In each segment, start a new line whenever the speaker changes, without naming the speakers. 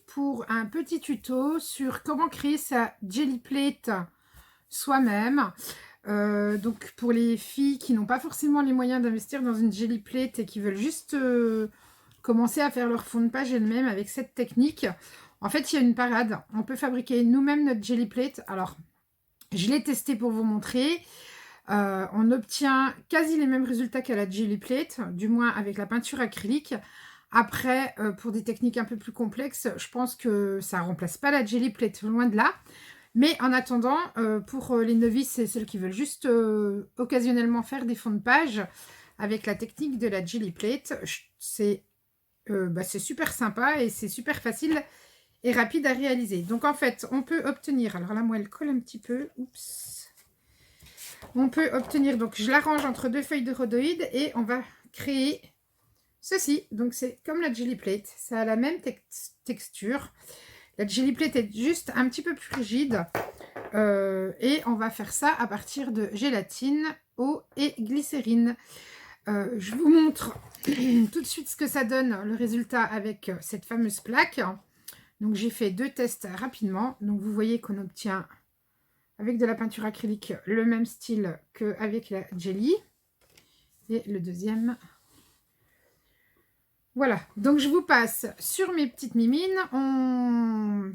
pour un petit tuto sur comment créer sa jelly plate soi-même. Donc pour les filles qui n'ont pas forcément les moyens d'investir dans une jelly plate et qui veulent juste commencer à faire leur fond de page elles-mêmes avec cette technique. En fait, il y a une parade. On peut fabriquer nous-mêmes notre jelly plate. Alors, je l'ai testé pour vous montrer. On obtient quasi les mêmes résultats qu'à la jelly plate, du moins avec la peinture acrylique. Après, pour des techniques un peu plus complexes, je pense que ça ne remplace pas la jelly plate, loin de là. Mais en attendant, pour les novices et celles qui veulent juste occasionnellement faire des fonds de page, avec la technique de la jelly plate, c'est super sympa et c'est super facile et rapide à réaliser. Donc en fait, on peut obtenir, alors là moi elle colle un petit peu, oups. On peut obtenir, donc je l'arrange entre deux feuilles de rhodoïde et on va créer ceci. Donc c'est comme la jelly plate, ça a la même texture. La jelly plate est juste un petit peu plus rigide et on va faire ça à partir de gélatine, eau et glycérine. Je vous montre tout de suite ce que ça donne, le résultat avec cette fameuse plaque. Donc j'ai fait deux tests rapidement. Donc vous voyez qu'on obtient avec de la peinture acrylique le même style qu'avec la jelly. Et le deuxième. Voilà, donc je vous passe sur mes petites mimines. On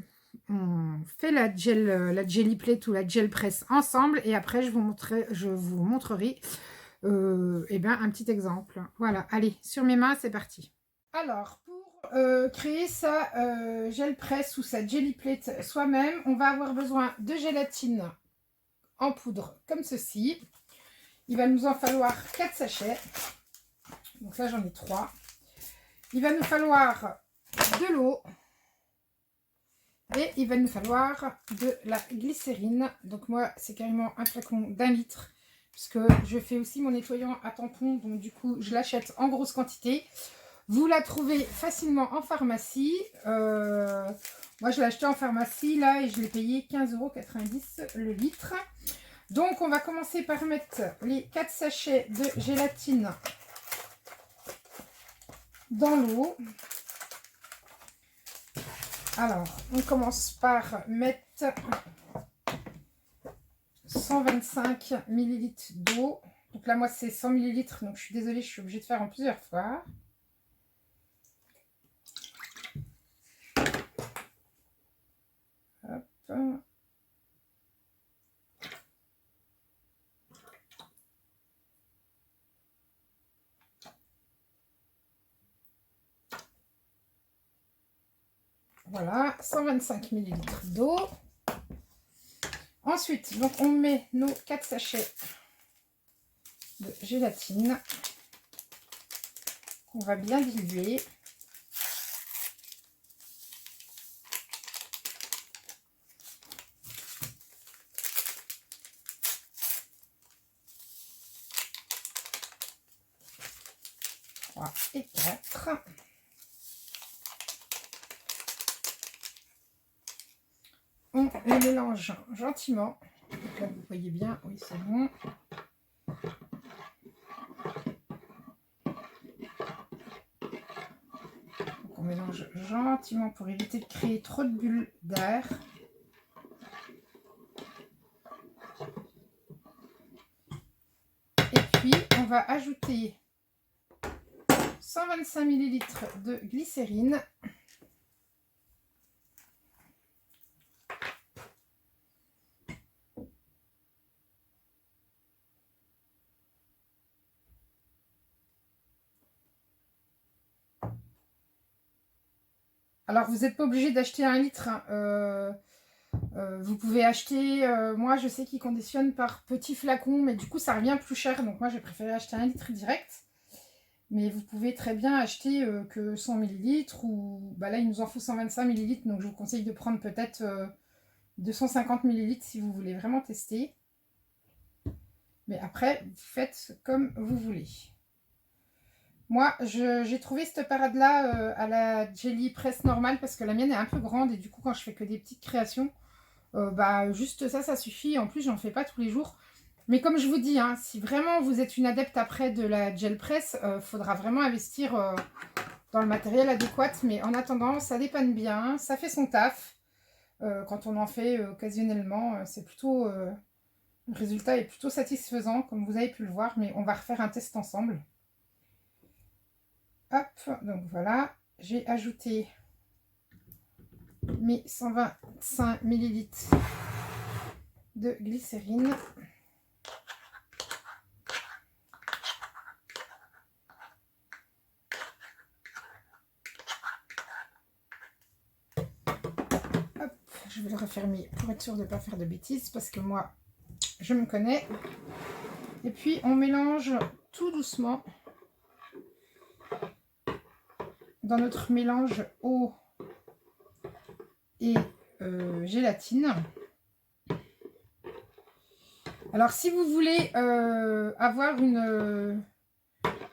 fait la jelly plate ou la gel press ensemble. Et après, je vous montrerai un petit exemple. Voilà, allez, sur mes mains, c'est parti. Alors, pour créer sa gel press ou sa jelly plate soi-même, on va avoir besoin de gélatine en poudre comme ceci. Il va nous en falloir 4 sachets. Donc là, j'en ai 3. Il va nous falloir de l'eau. Et il va nous falloir de la glycérine. Donc moi, c'est carrément un flacon d'1 litre. Puisque je fais aussi mon nettoyant à tampon. Donc du coup, je l'achète en grosse quantité. Vous la trouvez facilement en pharmacie. Moi, je l'ai acheté en pharmacie là et je l'ai payé 15,90 € le litre. Donc, on va commencer par mettre les 4 sachets de gélatine dans l'eau. Alors, on commence par mettre 125 ml d'eau. Donc là, moi, c'est 100 ml. Donc, je suis désolée, je suis obligée de faire en plusieurs fois. Hop. Voilà, 125 ml d'eau. Ensuite, donc on met nos 4 sachets de gélatine qu'on va bien diluer. Et 4. On les mélange gentiment. Donc là, vous voyez bien, oui, c'est bon. Donc on mélange gentiment pour éviter de créer trop de bulles d'air. Et puis, on va ajouter 125 ml de glycérine. Alors, vous n'êtes pas obligé d'acheter 1 litre. Hein. Vous pouvez acheter, moi je sais qu'ils conditionnent par petits flacons, mais du coup ça revient plus cher. Donc moi j'ai préféré acheter 1 litre direct. Mais vous pouvez très bien acheter que 100 ml ou là il nous en faut 125 ml. Donc je vous conseille de prendre peut-être 250 ml si vous voulez vraiment tester. Mais après vous faites comme vous voulez. Moi, j'ai trouvé cette parade-là à la jelly press normale parce que la mienne est un peu grande et du coup, quand je fais que des petites créations, juste ça suffit. En plus, j'en fais pas tous les jours. Mais comme je vous dis, hein, si vraiment vous êtes une adepte après de la gel press, faudra vraiment investir dans le matériel adéquat. Mais en attendant, ça dépanne bien, ça fait son taf. Quand on en fait occasionnellement, c'est plutôt... le résultat est plutôt satisfaisant, comme vous avez pu le voir. Mais on va refaire un test ensemble. Hop, donc voilà. J'ai ajouté mes 125 ml de glycérine. Hop, je vais le refermer pour être sûr de ne pas faire de bêtises parce que moi, je me connais. Et puis, on mélange tout doucement dans notre mélange eau et gélatine. Alors, si vous voulez avoir une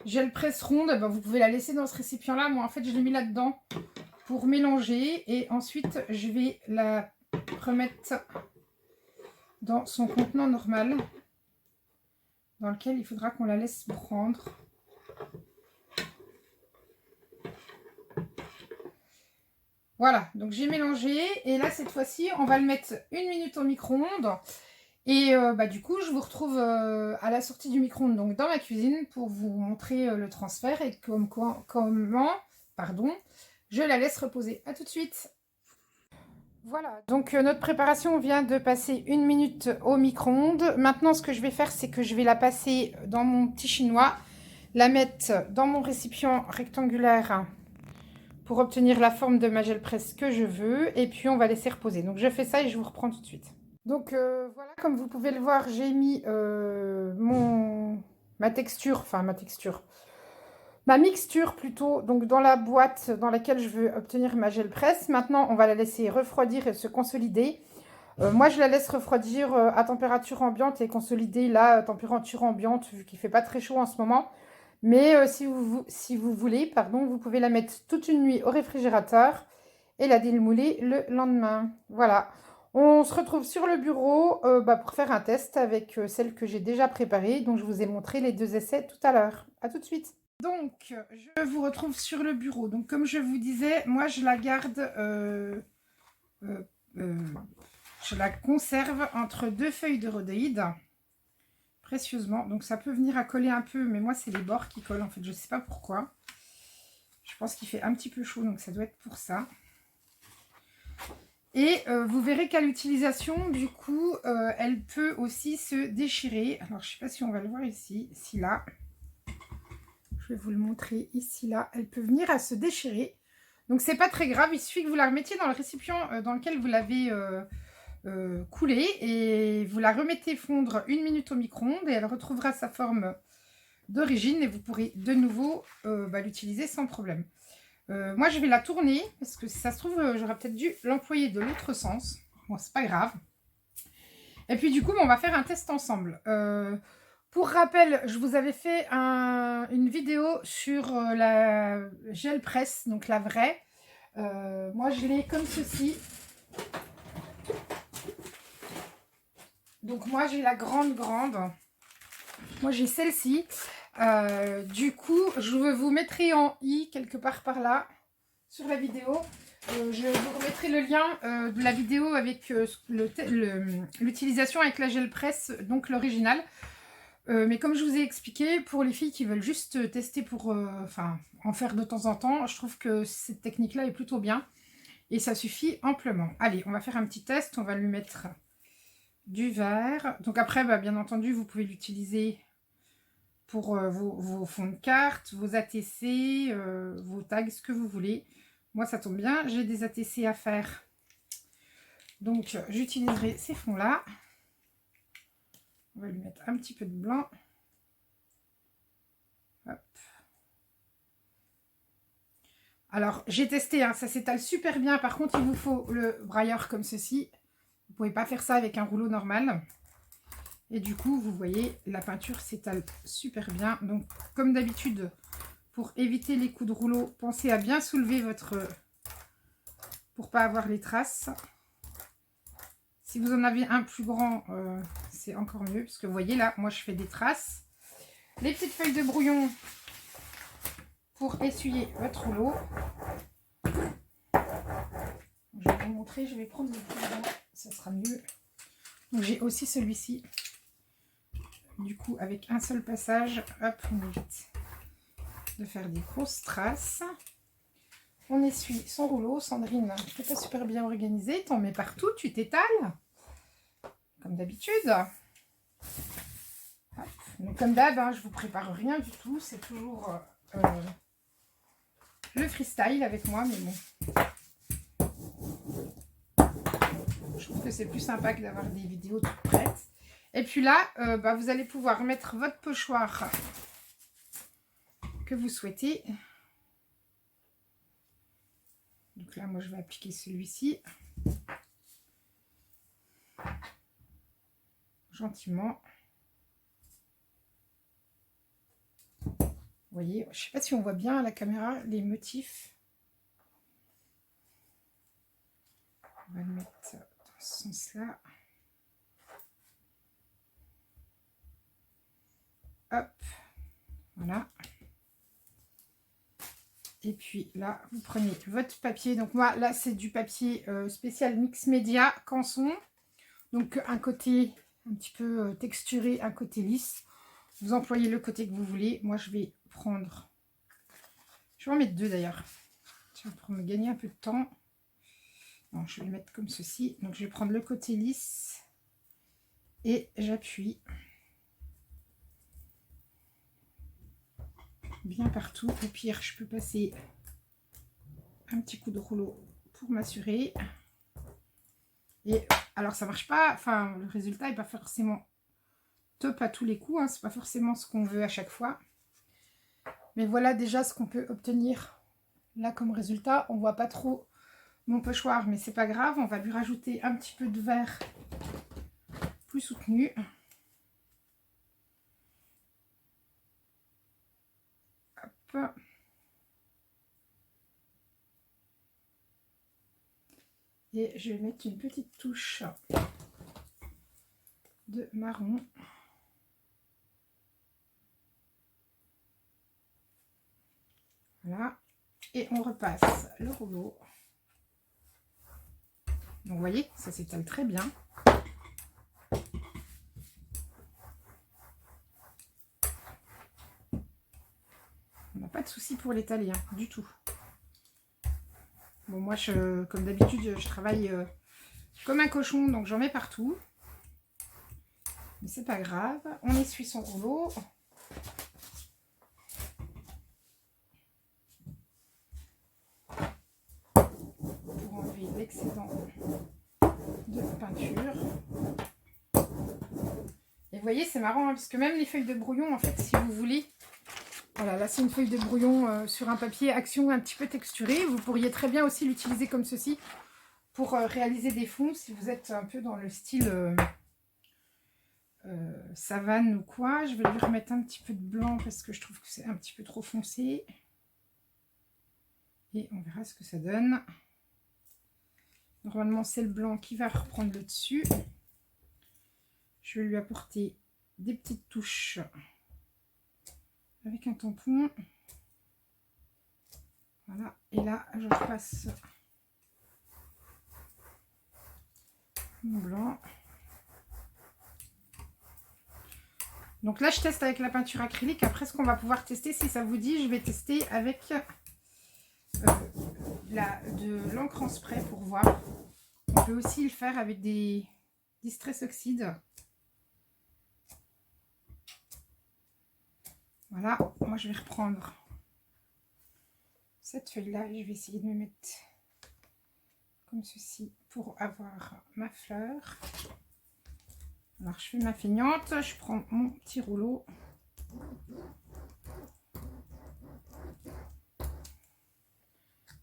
gel presse ronde, ben, vous pouvez la laisser dans ce récipient-là. Moi, en fait, je l'ai mis là-dedans pour mélanger. Et ensuite, je vais la remettre dans son contenant normal, dans lequel il faudra qu'on la laisse prendre. Voilà, donc j'ai mélangé. Et là, cette fois-ci, on va le mettre 1 minute au micro-ondes. Et du coup, je vous retrouve à la sortie du micro-ondes, donc dans ma cuisine, pour vous montrer le transfert et comment je la laisse reposer. A tout de suite. Voilà, donc notre préparation vient de passer 1 minute au micro-ondes. Maintenant, ce que je vais faire, c'est que je vais la passer dans mon petit chinois, la mettre dans mon récipient rectangulaire pour obtenir la forme de ma gel presse que je veux. Et puis, on va laisser reposer. Donc, je fais ça et je vous reprends tout de suite. Donc voilà, comme vous pouvez le voir, j'ai mis ma mixture plutôt, donc dans la boîte dans laquelle je veux obtenir ma gel presse. Maintenant, on va la laisser refroidir et se consolider. Moi, je la laisse refroidir à température ambiante et consolider là, à température ambiante, vu qu'il ne fait pas très chaud en ce moment. Mais si vous voulez, vous pouvez la mettre toute une nuit au réfrigérateur et la démouler le lendemain. Voilà. On se retrouve sur le bureau pour faire un test avec celle que j'ai déjà préparée, dont je vous ai montré les 2 essais tout à l'heure. A tout de suite. Donc, je vous retrouve sur le bureau. Donc, comme je vous disais, moi, je la garde, je la conserve entre 2 feuilles de rhodéide, précieusement. Donc, ça peut venir à coller un peu, mais moi, c'est les bords qui collent, en fait. Je ne sais pas pourquoi. Je pense qu'il fait un petit peu chaud, donc ça doit être pour ça. Et vous verrez qu'à l'utilisation, du coup, elle peut aussi se déchirer. Alors, je ne sais pas si on va le voir ici, là. Je vais vous le montrer ici, là. Elle peut venir à se déchirer. Donc, c'est pas très grave. Il suffit que vous la remettiez dans le récipient dans lequel vous l'avez coulée. Et vous la remettez fondre 1 minute au micro-ondes. Et elle retrouvera sa forme d'origine. Et vous pourrez de nouveau l'utiliser sans problème. Moi, je vais la tourner parce que si ça se trouve, j'aurais peut-être dû l'employer de l'autre sens. Bon, c'est pas grave. Et puis, du coup, on va faire un test ensemble. Pour rappel, je vous avais fait une vidéo sur la gel presse, donc la vraie. Moi, je l'ai comme ceci. Donc, moi, j'ai la grande. Moi, j'ai celle-ci. Du coup, je vous mettrai en i quelque part par là sur la vidéo. Je vous remettrai le lien de la vidéo avec l'utilisation avec la gel presse, donc l'original. Mais comme je vous ai expliqué, pour les filles qui veulent juste tester pour en faire de temps en temps, je trouve que cette technique-là est plutôt bien. Et ça suffit amplement. Allez, on va faire un petit test. On va lui mettre du vert. Donc après, bien entendu, vous pouvez l'utiliser pour vos fonds de carte, vos ATC, vos tags, ce que vous voulez. Moi, ça tombe bien, j'ai des ATC à faire. Donc, j'utiliserai ces fonds-là. On va lui mettre un petit peu de blanc. Hop. Alors, j'ai testé, hein, ça s'étale super bien. Par contre, il vous faut le brailleur comme ceci. Vous ne pouvez pas faire ça avec un rouleau normal. Et du coup, vous voyez, la peinture s'étale super bien. Donc, comme d'habitude, pour éviter les coups de rouleau, pensez à bien soulever votre... pour pas avoir les traces. Si vous en avez un plus grand, c'est encore mieux. Parce que vous voyez là, moi je fais des traces. Les petites feuilles de brouillon, pour essuyer votre rouleau. Je vais vous montrer, je vais prendre le plus grand, ça sera mieux. Donc j'ai aussi celui-ci. Du coup, avec un seul passage, hop, on évite de faire des grosses traces. On essuie son rouleau. Sandrine, tu n'es pas super bien organisé, t'en mets partout, tu t'étales, comme d'habitude. Donc comme d'hab, hein, je vous prépare rien du tout, c'est toujours le freestyle avec moi, mais bon. Je trouve que c'est plus sympa que d'avoir des vidéos toutes prêtes. Et puis là, vous allez pouvoir mettre votre pochoir que vous souhaitez. Donc là, moi, je vais appliquer celui-ci. Gentiment. Vous voyez, je ne sais pas si on voit bien à la caméra les motifs. On va le mettre dans ce sens-là. Hop, voilà. Et puis là, vous prenez votre papier. Donc moi, là, c'est du papier spécial Mix Média Canson. Donc un côté un petit peu texturé, un côté lisse. Vous employez le côté que vous voulez. Moi, je vais prendre... Je vais en mettre deux d'ailleurs. Pour me gagner un peu de temps. Bon, je vais le mettre comme ceci. Donc je vais prendre le côté lisse. Et j'appuie. Bien partout. Au pire, je peux passer un petit coup de rouleau pour m'assurer. Et alors, ça marche pas. Enfin, le résultat n'est pas forcément top à tous les coups. Hein, c'est pas forcément ce qu'on veut à chaque fois. Mais voilà déjà ce qu'on peut obtenir là comme résultat. On voit pas trop mon pochoir, mais c'est pas grave. On va lui rajouter un petit peu de verre plus soutenu. Hop. Et je vais mettre une petite touche de marron. Voilà. Et on repasse le rouleau. Donc vous voyez, ça s'étale très bien. On n'a pas de souci pour l'étaler, hein, du tout. Bon, moi, comme d'habitude, je travaille comme un cochon, donc j'en mets partout. Mais c'est pas grave. On essuie son rouleau. Pour enlever l'excédent de peinture. Et vous voyez, c'est marrant, hein, parce que même les feuilles de brouillon, en fait, si vous voulez... Voilà, là, c'est une feuille de brouillon sur un papier action un petit peu texturé. Vous pourriez très bien aussi l'utiliser comme ceci pour réaliser des fonds, si vous êtes un peu dans le style... savane ou quoi. Je vais lui remettre un petit peu de blanc parce que je trouve que c'est un petit peu trop foncé. Et on verra ce que ça donne. Normalement, c'est le blanc qui va reprendre le dessus. Je vais lui apporter des petites touches avec un tampon. Voilà. Et là, je passe mon blanc. Donc là, je teste avec la peinture acrylique. Après, ce qu'on va pouvoir tester, si ça vous dit, je vais tester avec de l'encre en spray pour voir. On peut aussi le faire avec des Distress Oxide. Voilà, moi je vais reprendre cette feuille-là et je vais essayer de me mettre comme ceci pour avoir ma fleur. Alors je fais ma feignante, je prends mon petit rouleau.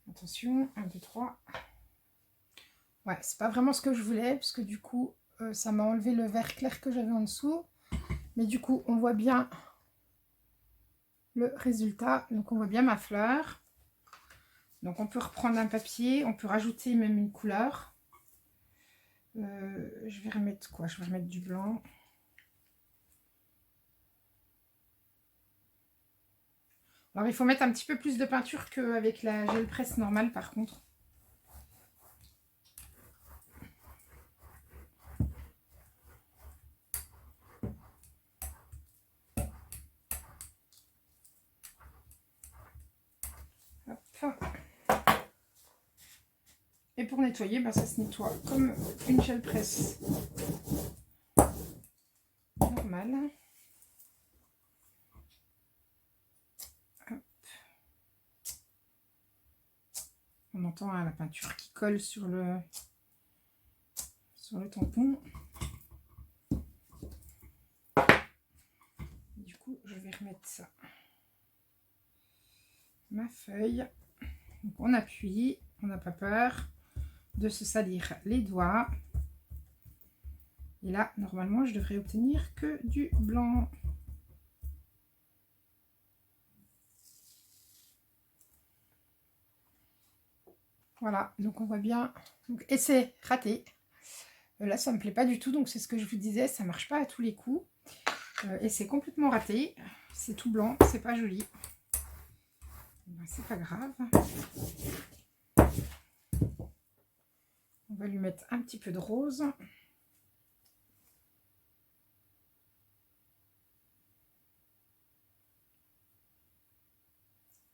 Attention, 1, 2, 3. Ouais, c'est pas vraiment ce que je voulais, parce que du coup, ça m'a enlevé le vert clair que j'avais en dessous. Mais du coup, on voit bien le résultat. Donc, on voit bien ma fleur. Donc, on peut reprendre un papier, on peut rajouter même une couleur. Je vais remettre quoi? Je vais remettre du blanc. Alors, il faut mettre un petit peu plus de peinture qu'avec la gel presse normale, par contre. Hop. Et pour nettoyer, bah, ça se nettoie comme une gel presse normale. On entend hein, la peinture qui colle sur le tampon. Du coup, je vais remettre ça. Ma feuille. Donc, on appuie, on n'a pas peur de se salir les doigts. Et là, normalement, je devrais obtenir que du blanc. Voilà, donc on voit bien. Donc, et c'est raté. Là, ça me plaît pas du tout, donc c'est ce que je vous disais, ça marche pas à tous les coups. Et c'est complètement raté. C'est tout blanc, c'est pas joli. Ben, c'est pas grave. On va lui mettre un petit peu de rose.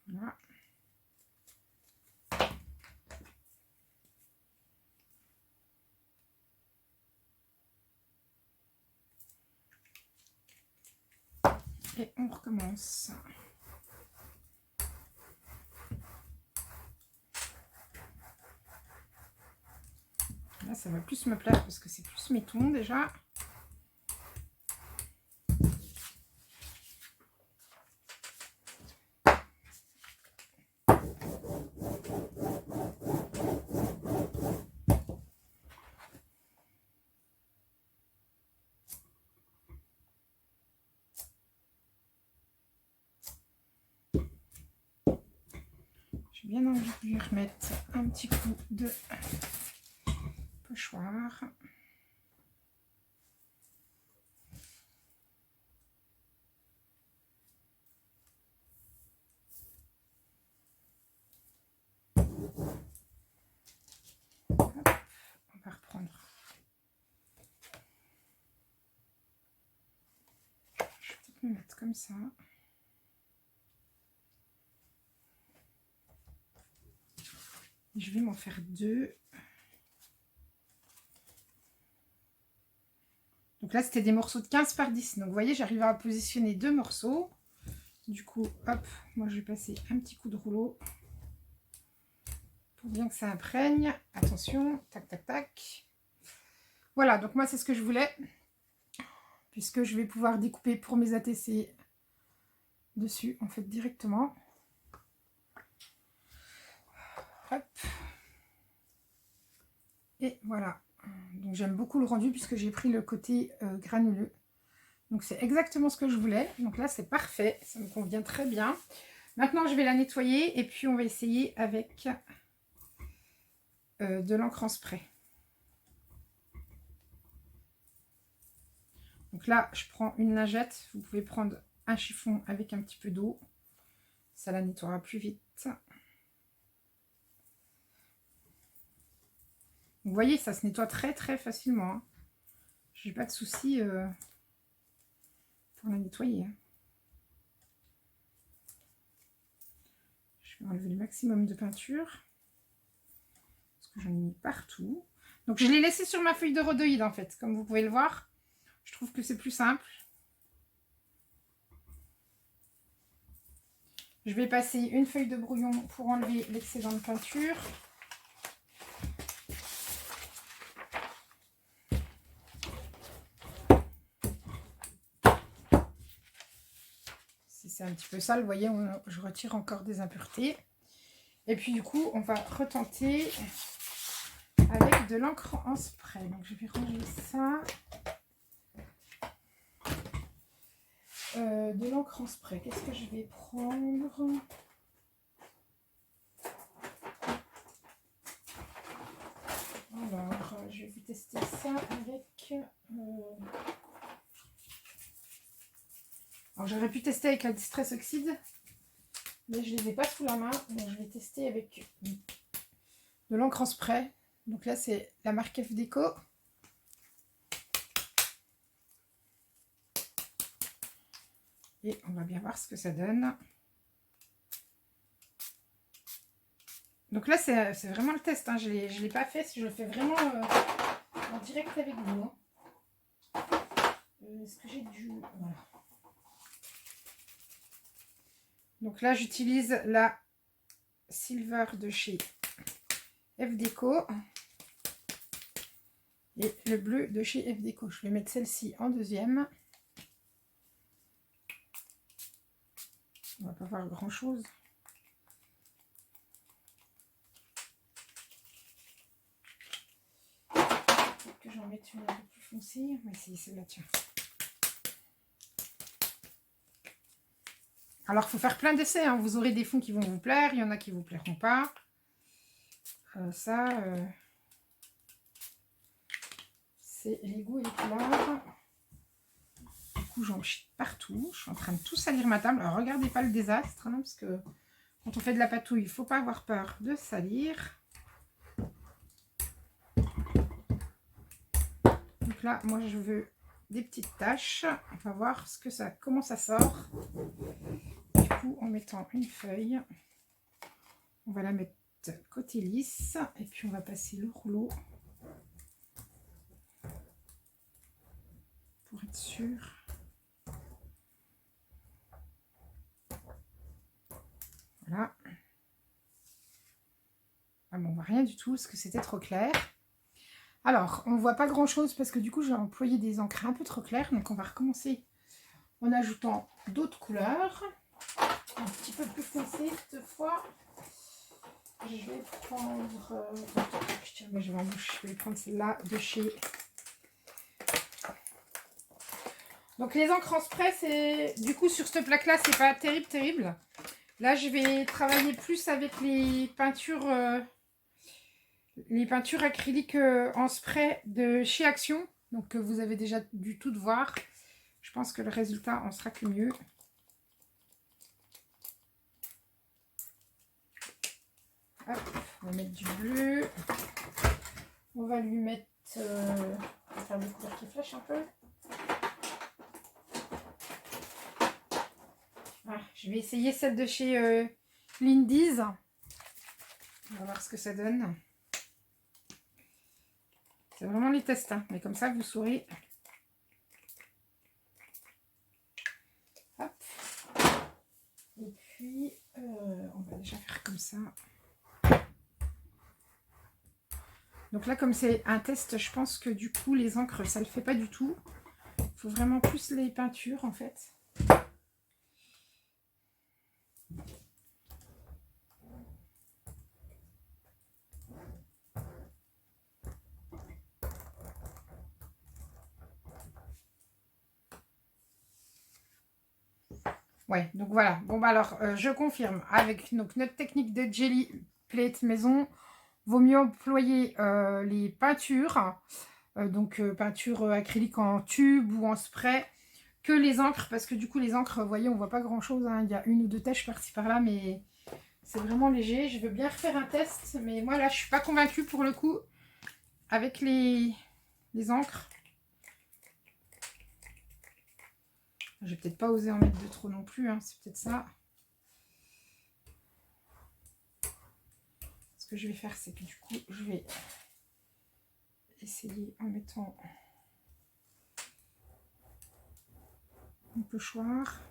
Voilà. Et on recommence. Là, ça va plus me plaire parce que c'est plus mes tons déjà. J'ai bien envie de lui remettre un petit coup de pochoir. Hop, on va reprendre. Je vais peut-être me mettre comme ça. Je vais m'en faire deux. Donc là, c'était des morceaux de 15 par 10. Donc, vous voyez, j'arrive à positionner deux morceaux. Du coup, hop, moi, je vais passer un petit coup de rouleau pour bien que ça imprègne. Attention, tac, tac, tac. Voilà, donc moi, c'est ce que je voulais. Puisque je vais pouvoir découper pour mes ATC dessus, en fait, directement. Hop. Et voilà. Donc j'aime beaucoup le rendu puisque j'ai pris le côté granuleux. Donc c'est exactement ce que je voulais. Donc là c'est parfait, ça me convient très bien. Maintenant je vais la nettoyer et puis on va essayer avec de l'encre en spray. Donc là je prends une lingette, vous pouvez prendre un chiffon avec un petit peu d'eau. Ça la nettoiera plus vite. Vous voyez, ça se nettoie très très facilement. Hein. J'ai pas de souci pour la nettoyer. Hein. Je vais enlever le maximum de peinture. Parce que j'en ai mis partout. Donc je l'ai laissé sur ma feuille de rhodoïde en fait. Comme vous pouvez le voir. Je trouve que c'est plus simple. Je vais passer une feuille de brouillon pour enlever l'excédent de peinture. Si c'est un petit peu sale, vous voyez, je retire encore des impuretés. Et puis du coup, on va retenter avec de l'encre en spray. Donc je vais ranger ça. De l'encre en spray, qu'est-ce que je vais prendre? Alors, je vais vous tester ça avec... Alors, j'aurais pu tester avec la Distress Oxide, Mais je ne les ai pas sous la main. Donc je vais tester avec de l'encre en spray. Donc là, c'est la marque F Déco. Et on va bien voir ce que ça donne. Donc là, c'est vraiment le test. Hein. Je ne l'ai pas fait. Je le fais vraiment en direct avec vous. Est-ce que j'ai du... Voilà. Donc là, j'utilise la Silver de chez F Déco. Et le bleu de chez F Déco. Je vais mettre celle-ci en deuxième. On va pas voir grand chose. Peut-être que j'en mette une un peu plus foncée. On va essayer celle-là, tiens. Alors, il faut faire plein d'essais. Hein. Vous aurez des fonds qui vont vous plaire. Il y en a qui ne vous plairont pas. C'est les goûts et les couleurs. Du coup, j'en chie partout. Je suis en train de tout salir ma table. Alors, regardez pas le désastre. Hein, parce que quand on fait de la patouille, il ne faut pas avoir peur de salir. Donc là, moi, je veux des petites taches. On va voir comment ça sort. Du coup, en mettant une feuille, on va la mettre côté lisse. Et puis, on va passer le rouleau. Pour être sûr. Voilà. Ah bon, on voit rien du tout parce que c'était trop clair. Alors, on ne voit pas grand chose parce que du coup, j'ai employé des encres un peu trop claires. Donc, on va recommencer en ajoutant d'autres couleurs. Un petit peu plus foncées cette fois. Je vais prendre... je vais en bouche. Je vais prendre celle-là de chez... Donc, les encres en spray, c'est... Du coup, sur cette plaque-là, c'est pas terrible. Là, je vais travailler plus avec les peintures acryliques en spray de chez Action. Donc, vous avez déjà dû tout voir. Je pense que le résultat en sera que mieux. Hop, on va mettre du bleu. On va lui mettre... on va faire des couleurs qui flashent un peu. Ah, je vais essayer celle de chez Lindy's. On va voir ce que ça donne. C'est vraiment les tests, hein. Mais comme ça, vous saurez. Hop. Et puis, on va déjà faire comme ça. Donc là, comme c'est un test, je pense que du coup, les encres, ça ne le fait pas du tout. Il faut vraiment plus les peintures, en fait. Ouais, donc voilà. Bon, bah alors, je confirme. Avec donc, notre technique de jelly plate maison, vaut mieux employer les peintures, peinture acrylique en tube ou en spray, que les encres. Parce que du coup, les encres, vous voyez, on voit pas grand-chose. Hein. Il y a une ou deux taches par-ci par-là, mais c'est vraiment léger. Je veux bien refaire un test, mais moi, là, je suis pas convaincue pour le coup avec les encres. Je vais peut-être pas oser en mettre de trop non plus, hein, c'est peut-être ça. Ce que je vais faire, c'est que du coup, je vais essayer en mettant un pochoir.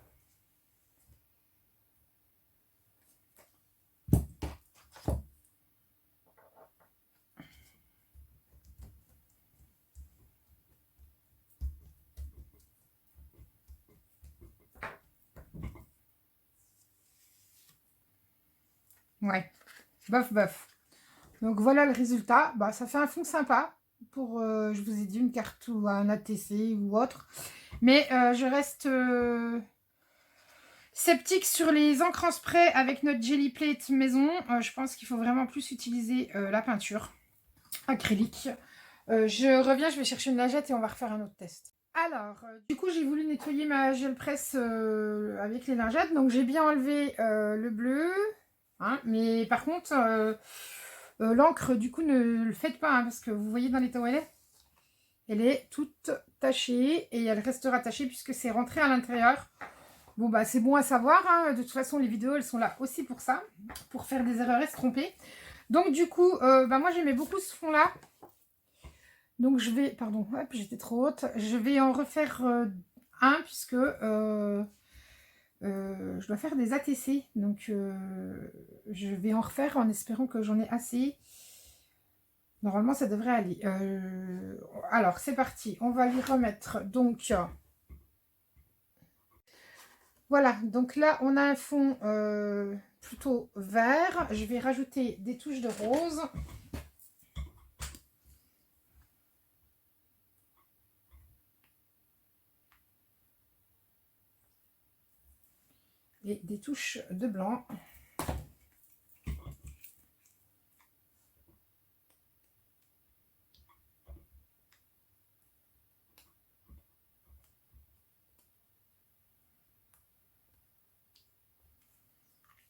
Ouais, bof bof. Donc voilà le résultat. Bah, ça fait un fond sympa pour, je vous ai dit, une carte ou un ATC ou autre. Mais je reste sceptique sur les encres en spray avec notre Jelly Plate maison. Je pense qu'il faut vraiment plus utiliser la peinture acrylique. Je reviens, je vais chercher une lingette et on va refaire un autre test. Alors, du coup, j'ai voulu nettoyer ma gel presse avec les lingettes. Donc, j'ai bien enlevé le bleu. Hein, mais par contre, l'encre, du coup, ne le faites pas. Hein, parce que vous voyez dans l'état où elle est toute tachée. Et elle restera tachée puisque c'est rentré à l'intérieur. Bon, bah, c'est bon à savoir. Hein. De toute façon, les vidéos, elles sont là aussi pour ça. Pour faire des erreurs et se tromper. Donc, du coup, bah, moi, j'aimais beaucoup ce fond-là. Donc je vais, pardon, hop, j'étais trop haute. Je vais en refaire un puisque je dois faire des ATC. Donc je vais en refaire en espérant que j'en ai assez. Normalement ça devrait aller. Alors c'est parti, on va lui remettre donc... Voilà, donc là on a un fond plutôt vert. Je vais rajouter des touches de rose. Et des touches de blanc.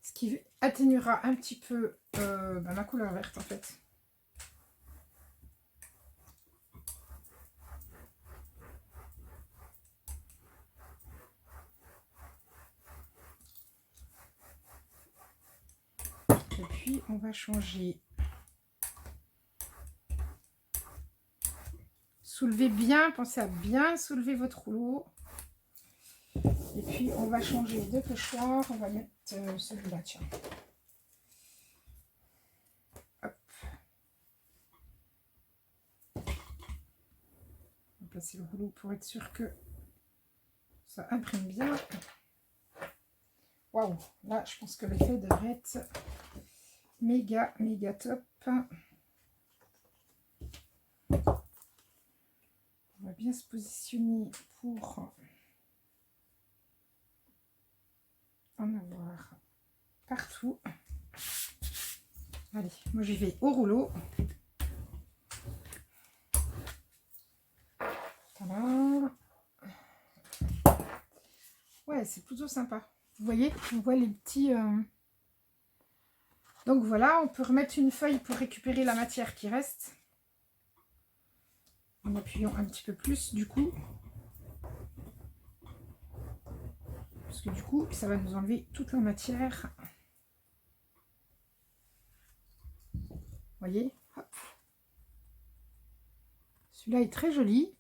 Ce qui atténuera un petit peu ma couleur verte en fait. Et puis on va changer. Soulevez bien, pensez à bien soulever votre rouleau. Et puis on va changer de pochoir. On va mettre celui-là, tiens. Hop. On va placer le rouleau pour être sûr que ça imprime bien. Waouh, là je pense que l'effet devrait être méga top. On va bien se positionner pour en avoir partout. Allez, moi j'y vais au rouleau. Voilà. Ouais, c'est plutôt sympa. Vous voyez, on voit les petits... Donc voilà, on peut remettre une feuille pour récupérer la matière qui reste. En appuyant un petit peu plus, du coup. Parce que du coup, ça va nous enlever toute la matière. Vous voyez, hop. Celui-là est très joli.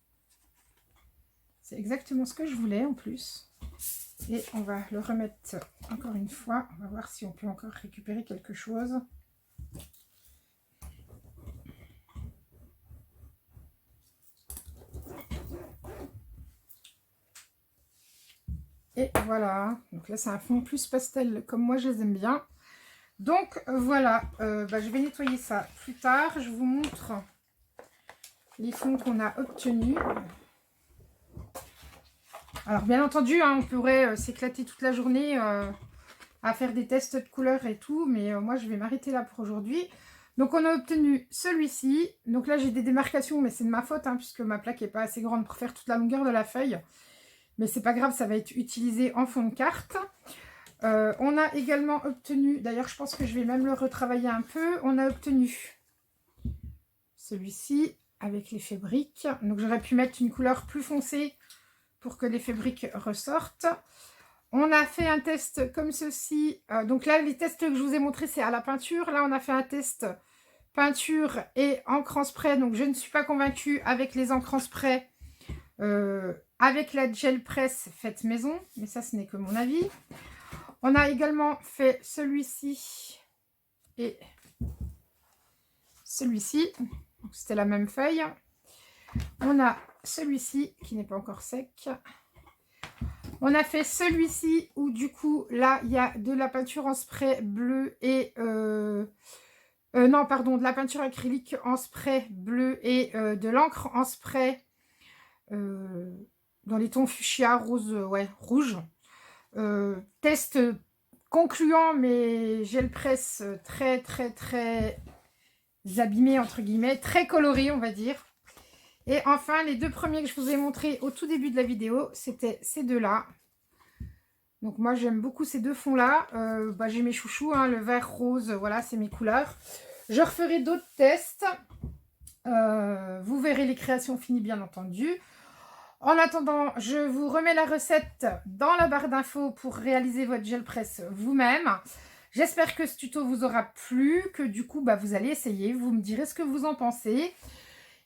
C'est exactement ce que je voulais en plus. Et on va le remettre encore une fois. On va voir si on peut encore récupérer quelque chose. Et voilà. Donc là, c'est un fond plus pastel comme moi, je les aime bien. Donc voilà. Je vais nettoyer ça plus tard. Je vous montre les fonds qu'on a obtenus. Alors bien entendu, hein, on pourrait s'éclater toute la journée à faire des tests de couleurs et tout, mais moi je vais m'arrêter là pour aujourd'hui. Donc on a obtenu celui-ci. Donc là j'ai des démarcations, mais c'est de ma faute, hein, puisque ma plaque n'est pas assez grande pour faire toute la longueur de la feuille. Mais c'est pas grave, ça va être utilisé en fond de carte. On a également obtenu, d'ailleurs je pense que je vais même le retravailler un peu, on a obtenu celui-ci avec l'effet brique. Donc j'aurais pu mettre une couleur plus foncée pour que l'effet brique ressorte. On a fait un test comme ceci. Donc là, les tests que je vous ai montrés, c'est à la peinture. Là, on a fait un test peinture et encre en spray. Donc, je ne suis pas convaincue avec les encres en spray. Avec la gel presse faite maison. Mais ça, ce n'est que mon avis. On a également fait celui-ci et celui-ci. C'était la même feuille. On a celui-ci qui n'est pas encore sec. On a fait celui-ci où du coup là il y a de la peinture en spray bleu et non pardon, de la peinture acrylique en spray bleu et de l'encre en spray dans les tons fuchsia rose, ouais, rouge. Test concluant, mais gel presse très abîmé entre guillemets, très coloré on va dire. Et enfin, les deux premiers que je vous ai montrés au tout début de la vidéo, c'était ces deux-là. Donc moi, j'aime beaucoup ces deux fonds-là. J'ai mes chouchous, hein, le vert rose, voilà, c'est mes couleurs. Je referai d'autres tests. Vous verrez les créations finies, bien entendu. En attendant, je vous remets la recette dans la barre d'infos pour réaliser votre gel presse vous-même. J'espère que ce tuto vous aura plu, que du coup, vous allez essayer. Vous me direz ce que vous en pensez.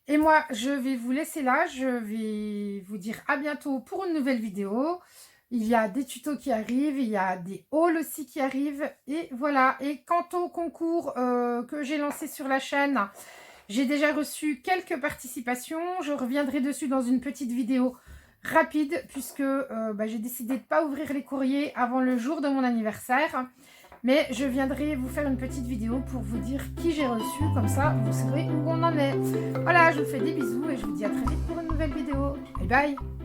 Et moi, je vais vous laisser là. Je vais vous dire à bientôt pour une nouvelle vidéo. Il y a des tutos qui arrivent, il y a des hauls aussi qui arrivent. Et voilà. Et quant au concours que j'ai lancé sur la chaîne, j'ai déjà reçu quelques participations. Je reviendrai dessus dans une petite vidéo rapide puisque j'ai décidé de ne pas ouvrir les courriers avant le jour de mon anniversaire. Mais je viendrai vous faire une petite vidéo pour vous dire qui j'ai reçu. Comme ça, vous saurez où on en est. Voilà, je vous fais des bisous et je vous dis à très vite pour une nouvelle vidéo. Bye bye!